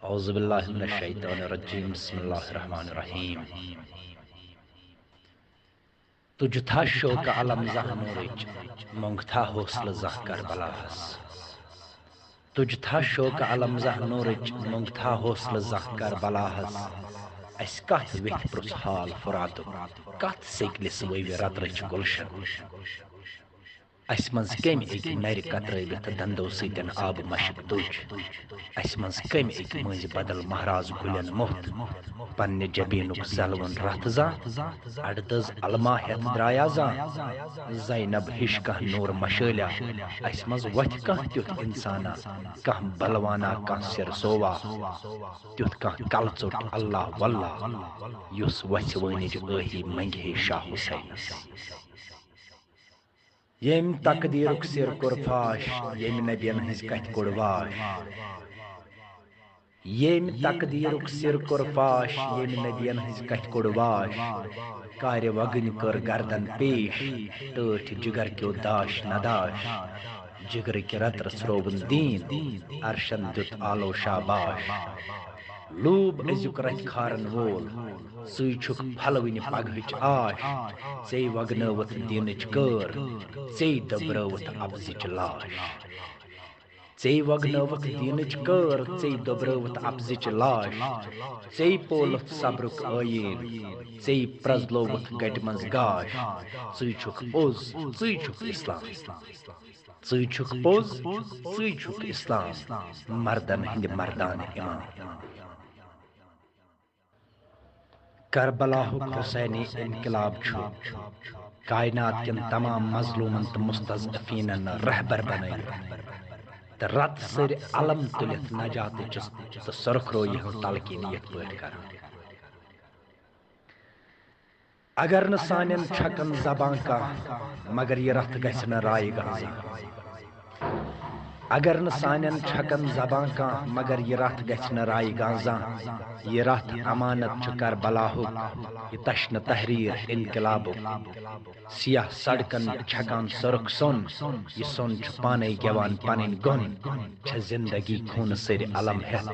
اعوذ باللہ من الشیطان الرجیم بسم اللہ الرحمن الرحیم تجھ تھا شوق علم زہ نورچ مونگ تھا حوصلہ زہ کربلا ہس تجھ تھا شوق علم زہ نورچ مونگ تھا حوصلہ زہ کربلا ہس اس کت ویتھ پرس حال فراتک کت سیکل سویو رت رچ گلشن اس منز کم ایک نر کترٲوِتھ دندو سۭتٮ۪ن آبہٕ مشک تُج اس منز کم ایک مٔنزۍ بدل مہراز گُلٮ۪ن موٚتھ پننہِ جبیٖنُک زلوُن رتھ زانٛہہ اڑٕ دٔز علما ہٮ۪تھ درٛایا زانٛہہ زینب ہِش کانٛہہ نوٗر مشٲلیا اس منز وتھِ کانٛہہ تیُتھ انسانا کانٛہہ بلوانا کانٛہہ سِر سووا تیُتھ کانٛہہ کلہٕ ژوٚٹ اللہ واللہ یُس وَژھِ وٲنِج ٲہی منگہِ ہے شاہ حسینس یم تقدیرک سر کور فاش یم نبین ہز کتھ کوڑ واش یم تقدیرک سر کور فاش یم نبین ہز کتھ کوڑ واش کار وگن کر گردن پیش ٹٲٹھ جگر کیو داش نداش جگر کی رتر سروون دین عرشن دیت آلو شاباش لوب ازیک رتھ کھارن وول سُے چھُکھ پھلوٕنہِ پگہٕچ آش ژے وگنٲوتھ دیٖنٕچ کٲر ژے دبرٲوتھ ابزٕچ لاش ژے وگنٲوتھ دیٖنٕچ کٲر ژے دبرٲوتھ ابزٕچ لاش ژے پولُتھ صبرُک ٲیٖن ژے پرٛزلووُتھ گٹہِ منٛز گاش ژٕے چھُکھ پوٚز ژٕے چھُکھ اسلام ژٕے چھُکھ پوٚز ژٕے چھُکھ اسلام مردن ہٕنٛدِ مردانہٕ اِمام کربلاہُک حسینی انقلاب چھُ کائنات کٮ۪ن تمام مظلوٗمن تہٕ مستضعفیٖنن رہبر بنٲوِتھ تہٕ رت سٔرۍ علم تُلِتھ نجاتٕچ تہٕ سرخرویی ہٕنٛز تلقیٖن یِتھ پٲٹھۍ کران اگر نہٕ سانٮ۪ن چھکن زبان کانٛہہ مگر یہِ رتھ گژھِ نہٕ رایہِ گنٛزان اگر نہٕ سانٮ۪ن چھکن زبان کانٛہہ مگر یہِ رتھ گژھِ نہٕ رایہِ گنٛزان یہِ رتھ امانت چھُ کربلاہُک یہِ تشنہٕ تحریٖر انقلابُک سیاہ سڑکن چھکان سرخ سۄن یہِ سۄن چھُ پانے گٮ۪وان پنٕنۍ گۄن چھےٚ زندگی خوٗنہٕ سٔرۍ علم ہٮ۪تھ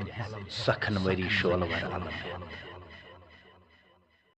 سۄکھن ؤری شولور علم ہٮ۪تھ